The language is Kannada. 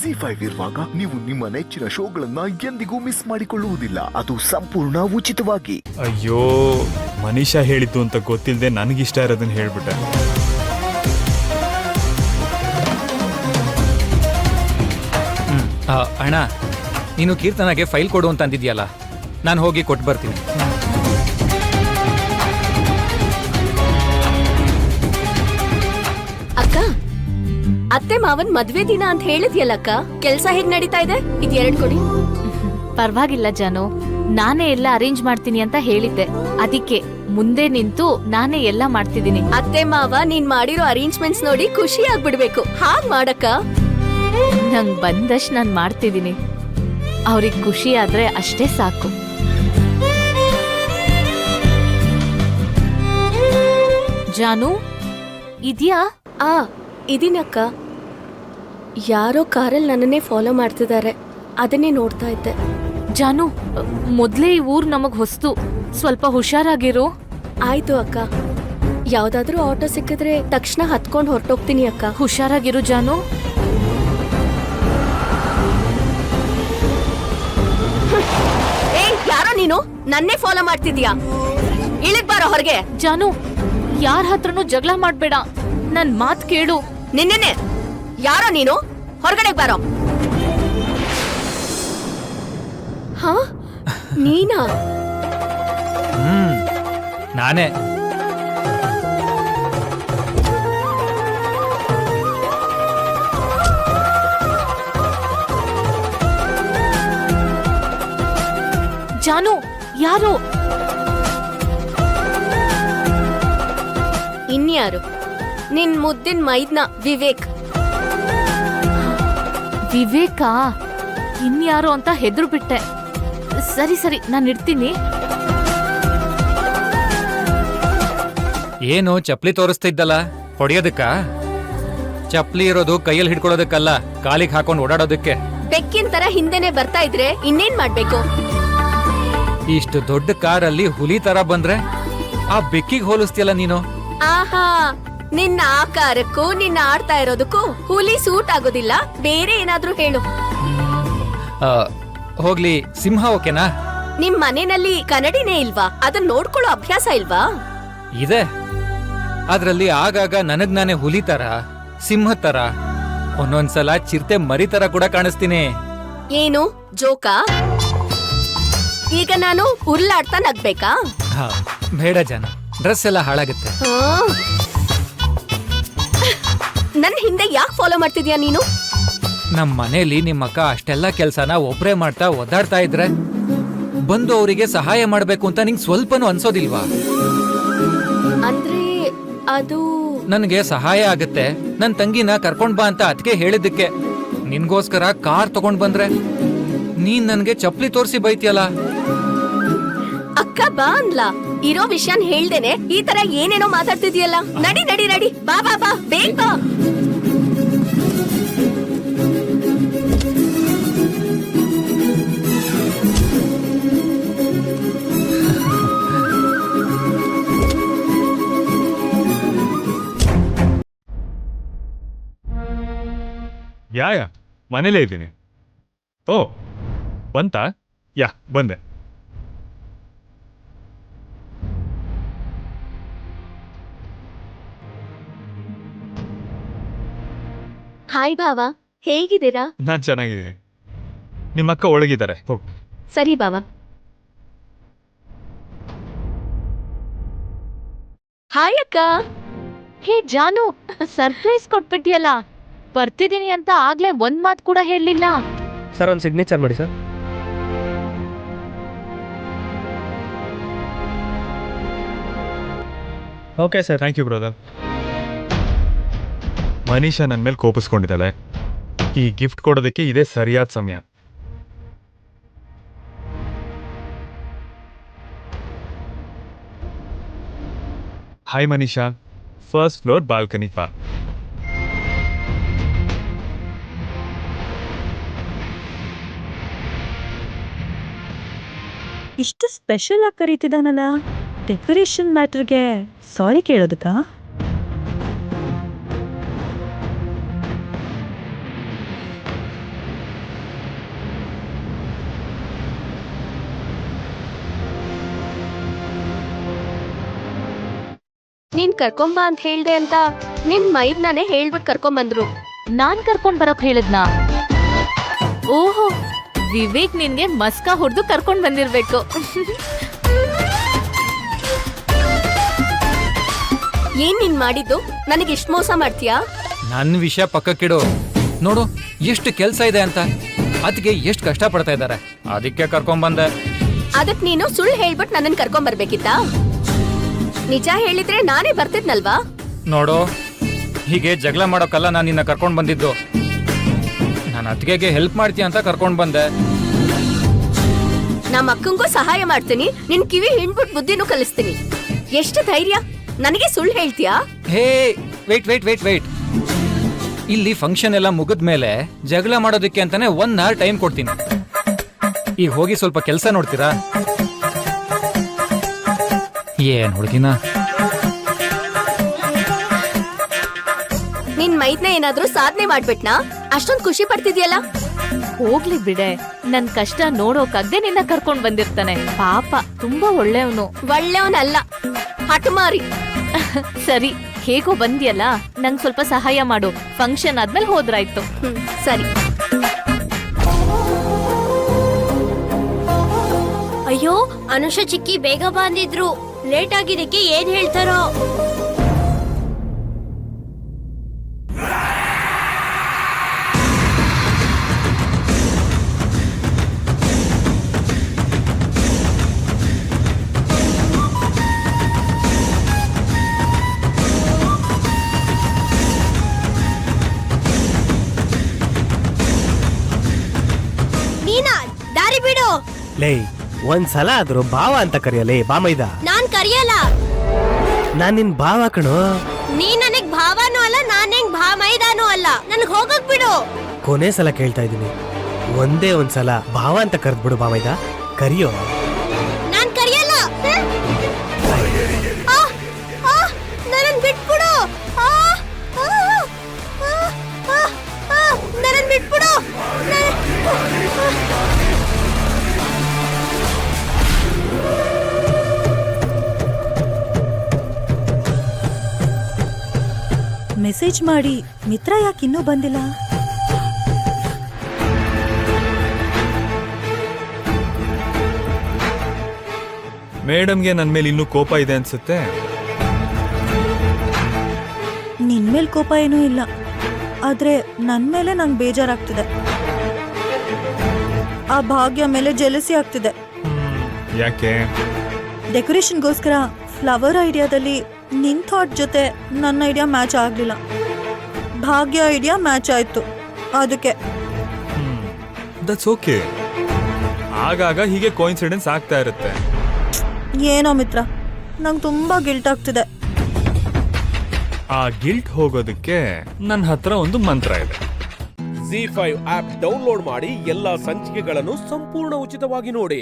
ಜಿ5 ಇರುವಾಗ ನೀವು ನಿಮ್ಮ ನೆಚ್ಚಿನ ಶೋಗಳನ್ನ ಎಂದಿಗೂ ಮಿಸ್ ಮಾಡಿಕೊಳ್ಳುವುದಿಲ್ಲ. ಅದು ಸಂಪೂರ್ಣ ಉಚಿತವಾಗಿ. ಅಯ್ಯೋ, ಮನೀಷಾ ಹೇಳಿದ್ದು ಅಂತ ಗೊತ್ತಿಲ್ಲದೆ ನನಗಿಷ್ಟ ಇರೋದನ್ನ ಹೇಳ್ಬಿಟ್ಟೆ. ಅಣ್ಣ, ನೀನು ಕೀರ್ತನಾಗೆ ಫೈಲ್ ಕೊಡು ಅಂತ ಅಂದಿದ್ಯಲ್ಲ, ನಾನು ಹೋಗಿ ಕೊಟ್ಟು ಬರ್ತೀನಿ. ಅಕ್ಕ, ಅತ್ತೆ ಮಾವನ್ ಮದ್ವೆ ದಿನ ಅಂತ ಹೇಳಿದ್ಯಲ್ಲಕ್ಕ, ಕೆಲ್ಸ ಹೇಗ್ ನಡೀತಾ ಇದೆ? ಇದು 2 ಕೊಡಿ. ಪರವಾಗಿಲ್ಲ ಜಾನು, ನಾನೇ ಎಲ್ಲ ಅರೇಂಜ್ ಮಾಡ್ತೀನಿ ಅಂತ ಹೇಳಿದ್ದೆ. ಅದಕ್ಕೆ ಮುಂದೆ ನಿಂತು ನಾನೇ ಎಲ್ಲ ಮಾಡ್ತಿದ್ದೀನಿ. ಅತ್ತೆ ಮಾವ ನೀನ್ ಮಾಡಿರೋ ಅರೇಂಜ್ಮೆಂಟ್ಸ್ ನೋಡಿ ಖುಷಿ ಆಗ್ಬಿಡ್ಬೇಕು. ಹಾಗ್ ಮಾಡಕ್ಕ. ನಂಗ್ ಬಂದಷ್ಟು ನಾನ್ ಮಾಡ್ತಿದ್ದೀನಿ. ಅವ್ರಿಗೆ ಖುಷಿ ಆದ್ರೆ ಅಷ್ಟೇ ಸಾಕು. ಜಾನು, ಇದ್ಯಾ? ಇದೀನಕ್ಕ. ಯಾರೋ ಕಾರಲ್ಲಿ ನನ್ನನ್ನೇ ಫಾಲೋ ಮಾಡ್ತಿದ್ದಾರೆ, ಅದನ್ನೇ ನೋಡ್ತಾ ಇದ್ದೆ. ಜಾನು, ಮೊದ್ಲೇ ಈ ಊರ್ ನಮಗ್ ಹೊಸ್ತು, ಸ್ವಲ್ಪ ಹುಷಾರಾಗಿರು. ಆಯ್ತು ಅಕ್ಕ. ಯಾವ್ದಾದ್ರೂ ಆಟೋ ಸಿಕ್ಕಿದ್ರೆ ತಕ್ಷಣ ಹತ್ಕೊಂಡು ಹೊರಟೋಗ್ತೀನಿ ಅಕ್ಕ. ಹುಷಾರಾಗಿರು ಜಾನು. ಯಾರೋ ನೀನು ನನ್ನೇ ಫಾಲೋ ಮಾಡ್ತಿದ್ಯಾ? ಇಳಿದ್ ಬಾರೋ ಹೊರಗೆ. ಜಾನು, ಯಾರ ಹತ್ರನೂ ಜಗಳ ಮಾಡ್ಬೇಡ, ನನ್ ಮಾತ್ ಕೇಳು. ನಿನ್ನೆ ಯಾರೋ ನೀನು, ಹೊರಗಡೆ ಬಾರೋ. ಹಾ, ನೀನಾ? ನಾನೇ. ಜಾನು, ಯಾರು? ಇನ್ಯಾರು? ನಿನ್ ಮುದ್ದಿನ ಮೈದ್ನ ವಿವೇಕ್. ವಿವೇಕಾ? ಇನ್ಯಾರು ಅಂತ ಹೆದ್ರು ಬಿಟ್ಟೆ. ಸರಿ ಸರಿ, ನಾನು ಇಡ್ತೀನಿ. ಏನು ಚಪ್ಲಿ ತೋರಿಸ್ತಿದ್ದಲ್ಲ, ಹೊಡೆಯೋದಕ್ಕ? ಚಪ್ಲಿ ಇರೋದು ಕೈಯಲ್ಲಿ ಹಿಡ್ಕೊಳ್ಳೋದಕ್ಕಲ್ಲ, ಕಾಲಿಗೆ ಹಾಕೊಂಡು ಓಡಾಡೋದಕ್ಕೆ. ಬೆಕ್ಕಿನ ತರ ಹಿಂದೆನೆ ಬರ್ತಾ ಇದ್ರೆ ಇನ್ನೇನ್ ಮಾಡ್ಬೇಕು? ಇಷ್ಟು ದೊಡ್ಡ ಕಾರಲ್ಲಿ ಹುಲಿ ತರ ಬಂದ್ರೆ ಆ ಬೆಕ್ಕಿಗೆ ಹೋಲಿಸ್ತಿಯಲ್ಲ ನೀನು. ಆಹಾ, ನಿನ್ನ ಆಕಾರಕ್ಕೂ ನಿನ್ನ ಆಡ್ತಾ ಇರೋದಕ್ಕೂ ಹುಲಿ ಸೂಟ್ ಆಗೋದಿಲ್ಲ. ಬೇರೆ ಏನಾದ್ರೂ ಹೇಳು. ಹೋಗ್ಲಿ, ಸಿಂಹ ಓಕೆನಾ? ನಿಮ್ ಮನೆಯಲ್ಲಿ ಕನ್ನಡಿನೇ ಇಲ್ವಾ? ಅದನ್ನ ನೋಡ್ಕೊಳ್ಳೋ ಅಭ್ಯಾಸ ಇಲ್ವಾ? ಇದೆ. ಅದ್ರಲ್ಲಿ ಆಗಾಗ ನನಗ್ ನಾನೇ ಹುಲಿ ತರ, ಸಿಂಹ ತರ, ಒಂದೊಂದ್ಸಲ ಚಿರತೆ ಮರಿ ತರ ಕೂಡ ಕಾಣಿಸ್ತೀನಿ. ಏನು ಜೋಕಾ? ಈಗ ನಾನು ಉರುಳಾಡ್ತಾ ನಗ್ಬೇಕಾ? ಬೇಡ ಜನ, ಡ್ರೆಸ್ ಎಲ್ಲ ಹಾಳಾಗುತ್ತೆ. ನನ್ನ ಹಿಂದೆ ಯಾಕೆ ಫಾಲೋ ಮಾಡ್ತಿದ್ಯಾ ನೀನು? ನಮ್ ಮನೇಲಿ ನಿಮ್ಮಕ್ಕ ಅಷ್ಟೆಲ್ಲ ಕೆಲ್ಸನ ಒಬ್ರೇ ಮಾಡ್ತಾ ಒದ್ದಾಡ್ತಾ ಇದ್ರೆ ಬಂದು ಅವರಿಗೆ ಸಹಾಯ ಮಾಡ್ಬೇಕು ಅಂತ ನಿಂಗ್ ಸ್ವಲ್ಪನೂ ಅನ್ಸೋದಿಲ್ವಾ? ಅಂದ್ರೆ ಅದು ನನ್ಗೆ ಸಹಾಯ ಆಗತ್ತೆ. ನನ್ ತಂಗಿನ ಕರ್ಕೊಂಡ್ ಬಾ ಅಂತ ಅದಕ್ಕೆ ಹೇಳಿದ್ದಕ್ಕೆ. ನಿನ್ಗೋಸ್ಕರ ಕಾರ್ ತಗೊಂಡ್ ಬಂದ್ರೆ ನೀನ್ ನನ್ಗೆ ಚಪ್ಲಿ ತೋರಿಸಿ ಬೈತಿಯಲ್ಲ. ಅಕ್ಕ ಬಾ ಅನ್ಲಾ? ಇರೋ ವಿಷಯನ್ ಹೇಳ್ದೇನೆ ಈ ತರ ಏನೇನೋ ಮಾತಾಡ್ತಿದ್ಯಲ್ಲ. ನಡಿ ನಡಿ ನಡಿ, ಬಾ ಬಾ ಬಾ, ಬೇಗ ಬಾ. ಯಾ ಮನೇಲೇ ಇದ್ದೀನಿ. ಓ, ಬಂತಾ? ಯಾ, ಬಂದೆ. ಹಾಯ್ ಬಾವಾ, ಹೇಗಿದ್ದೀರಾ? ನಾನ್ ಚೆನ್ನಾಗಿದ್ದೀನಿ. ನಿಮ್ಮಕ್ಕ ಒಳಗಿದ್ದಾರೆ, ಹೋಗು. ಸರಿ ಬಾವಾ. ಹಾಯ್ ಅಕ್ಕ. ಹೇ ಜಾನು, ಸರ್ಪ್ರೈಸ್ ಕೊಟ್ಬಿಟ್ಟಿಯಲ್ಲ. ಬರ್ತಿದ್ದೀನಿ ಅಂತ ಆಗ್ಲೇ ಒಂದ್ ಮಾತು ಕೂಡ ಹೇಳಲಿಲ್ಲ. ಸರ್, ಒಂದು ಸಿಗ್ನೇಚರ್ ಮಾಡಿ sir. Okay sir. Thank you brother. Manisha ನನ್ನ ಮೇಲೆ ಕೋಪಿಸ್ಕೊಂಡಿದ್ದಾಳೆ. ಈ ಗಿಫ್ಟ್ ಕೊಡೋದಕ್ಕೆ ಇದೇ ಸರಿಯಾದ ಸಮಯ. Hi Manisha, first floor balcony ಪಾ. ಇಷ್ಟು ಸ್ಪೆಷಲ್ ಆಗಿ ಕರೀತಿದ್ದಾನಲ್ಲ, ಡೆಕೋರೇಷನ್ ಮ್ಯಾಟರ್ಗೆ ಸಾರಿ ಕೇಳೋದಕ್ಕ? ನೀನ್ ಕರ್ಕೊಂಬ ಅಂತ ಹೇಳ್ದೆ ಅಂತ ನಿನ್ ಮೈದ್ನಾನೇ ಹೇಳ್ಬಿಟ್ ಕರ್ಕೊಂಬಂದ್ರು. ನಾನ್ ಕರ್ಕೊಂಡ್ ಬರೋಕ್ ಹೇಳಿದ್ನಾ? ಓಹೋ, ವಿವೇಕ್ ನಿನ್ಗೆ ಮಸ್ಕಾ ಹೊಡೆದು ಕರ್ಕೊಂಡ್ ಬಂದಿರ್ಬೇಕು. ಏನ್ ನೀನ್ ಮಾಡಿದ್ದು? ನನಗೆ ಇಷ್ಟ್ ಮೋಸ ಮಾಡ್ತೀಯಾ? ನನ್ನ ವಿಷಯ ಪಕ್ಕಕ್ಕಿಡು. ನೋಡು ಎಷ್ಟು ಕೆಲ್ಸ ಇದೆ ಅಂತ, ಅದಕ್ಕೆ ಎಷ್ಟು ಕಷ್ಟ ಪಡ್ತಾ ಇದ್ದಾರೆ, ಅದಕ್ಕೆ ಕರ್ಕೊಂಬಂದೆ. ಅದಕ್ ನೀನು ಸುಳ್ಳು ಹೇಳ್ಬಿಟ್ಟು ನನ್ನನ್ ಕರ್ಕೊಂಡ್ ಬರ್ಬೇಕಿತ್ತಾ? ನಿಜ ಹೇಳಿದ್ರೆ ನಾನೇ ಬರ್ತಿದ್ನಲ್ವಾ? ನೋಡು, ಹೀಗೆ ಜಗಳ ಮಾಡೋಕ್ಕಲ್ಲ ನಾನು ನಿನ್ನ ಕರ್ಕೊಂಡ್ ಬಂದಿದ್ದು. ನಾನು ಅತ್ತಿಗೆಗೆ ಹೆಲ್ಪ್ ಮಾಡ್ತೀಯ ಅಂತ ಕರ್ಕೊಂಡ್ ಬಂದೆ. ನಮ್ಮ ಅಕ್ಕಂಗೂ ಸಹಾಯ ಮಾಡ್ತೀನಿ, ನಿನ್ ಕಿವಿ ಹಿಂಡ್ಬಿಟ್ ಬುದ್ಧಿನೂ ಕಲಿಸ್ತೀನಿ. ಎಷ್ಟು ಧೈರ್ಯ ನನಗೆ ಸುಳ್ಳು ಹೇಳ್ತೀಯಾ? ಹೇ ವೇಟ್ ವೇಟ್ ವೇಟ್ ವೇಟ್, ಇಲ್ಲಿ ಫಂಕ್ಷನ್ ಎಲ್ಲ ಮುಗಿದ್ಮೇಲೆ ಜಗಳ ಮಾಡೋದಕ್ಕೆ ಅಂತಾನೆ 1 hour ಟೈಮ್ ಕೊಡ್ತೀನಿ. ಈಗ ಹೋಗಿ ಸ್ವಲ್ಪ ಕೆಲಸ ನೋಡ್ತೀರಾ? ಏನ್ ಹುಡುಗಿನ? ನಿನ್ ಮೈದ್ನ ಏನಾದ್ರೂ ಸಾಧನೆ ಮಾಡ್ಬಿಟ್ನಾ? ಅಷ್ಟೊಂದ್ ಖುಷಿ ಪಡ್ತಿದ್ಯಲ್ಲ? ಹೋಗ್ಲಿ ಬಿಡೆ, ನನ್ ಕಷ್ಟ ನೋಡೋಕಾಗ್ದೆ ನಿನ್ನ ಕರ್ಕೊಂಡ್ ಬಂದಿರ್ತಾನೆ. ಪಾಪ, ತುಂಬಾ ಒಳ್ಳೆಯವನು. ಒಳ್ಳೆಯವನಲ್ಲ, ಹಠಮಾರಿ. ಸರಿ, ಹೇಗೋ ಬಂದ್ಯಲ್ಲ, ನಂಗ್ ಸ್ವಲ್ಪ ಸಹಾಯ ಮಾಡು. ಫಂಕ್ಷನ್ ಆದ್ಮೇಲೆ ಹೋದ್ರಾಯ್ತು. ಸರಿ. ಅಯ್ಯೋ, ಅನುಷ ಚಿಕ್ಕಿ ಬೇಗ ಬಂದಿದ್ರು. ಲೇಟ್ ಆಗಿದ್ದಕ್ಕೆ ಏನ್ ಹೇಳ್ತಾರೋ? ನೀನಾ ದಾರಿ ಬಿಡು. ಲೇ, ಒಂದ್ಸಲ ಆದ್ರೂ ಭಾವ ಅಂತ ಕರೆಯಲೇ ಬಾಮೈದ. ನಾನ್ ಕರಿಯಲ್ಲ. ನಾನ್ ನಿನ್ ಭಾವ ಕಣೋ. ನೀ ನನಗ್ ಭಾವನೂ ಅಲ್ಲ, ನಾನ್ ಹೆಂಗ್ ಮೈದಾನೂ ಅಲ್ಲ. ನನ್ಗ್ ಹೋಗಕ್ ಬಿಡು. ಕೊನೆ ಸಲ ಕೇಳ್ತಾ ಇದೀನಿ, ಒಂದೇ ಒಂದ್ಸಲ ಭಾವ ಅಂತ ಕರೆದ್ಬಿಡು ಬಾಮೈದ. ಕರಿಯೋ. ನಾನ್ ಕರಿಯಲ್ಲ. ನನ್ನನ್ ಬಿಟ್ಬಿಡು. ನನ್ನನ್ ಬಿಟ್ಬಿಡು. ಮೆಸೇಜ್ ಮಾಡಿ ಮಿತ್ರ ಯಾಕೆ ಇನ್ನೂ ಬಂದಿಲ್ಲ? ಮೇಡಮ್ಗೆ ನನ್ನ ಮೇಲೆ ಇನ್ನೂ ಕೋಪ ಇದೆ ಅನ್ಸುತ್ತೆ. ನಿನ್ ಮೇಲ್ ಕೋಪ ಏನೂ ಇಲ್ಲ, ಆದ್ರೆ ನನ್ ಮೇಲೆ ನಂಗೆ ಬೇಜಾರಾಗ್ತಿದೆ. ಆ ಭಾಗ್ಯ ಮೇಲೆ ಜೆಲಸಿ ಆಗ್ತಿದೆ. ಯಾಕೆ? ಡೆಕೋರೇಷನ್ಗೋಸ್ಕರ ಫ್ಲವರ್ ಐಡಿಯಾದಲ್ಲಿ ನಿನ್ ಥಾಟ್ ಜೊತೆ ನನ್ನ ಐಡಿಯಾ ಮ್ಯಾಚ್ ಆಗ್ಲಿಲ್ಲ. ಭಾಗ್ಯ ಐಡಿಯಾ ಮ್ಯಾಚ್ ಆಯ್ತು, ಅದಕ್ಕೆ. That's okay. ಆಗಾಗ ಹೀಗೆ ಕೋಇನ್ಸಿಡೆನ್ಸ್ ಆಗ್ತಾ ಇರುತ್ತೆ. ಏನೋ ಮಿತ್ರ, ನಂಗೆ ತುಂಬಾ ಗಿಲ್ಟ್ ಆಗ್ತಿದೆ. ಆ ಗಿಲ್ಟ್ ಹೋಗೋದಕ್ಕೆ ನನ್ನ ಹತ್ರ ಒಂದು ಮಂತ್ರ ಇದೆ. ZEE5 ಆಪ್ ಡೌನ್ಲೋಡ್ ಮಾಡಿ ಎಲ್ಲಾ ಸಂಚಿಕೆಗಳನ್ನು ಸಂಪೂರ್ಣ ಉಚಿತವಾಗಿ ನೋಡಿ.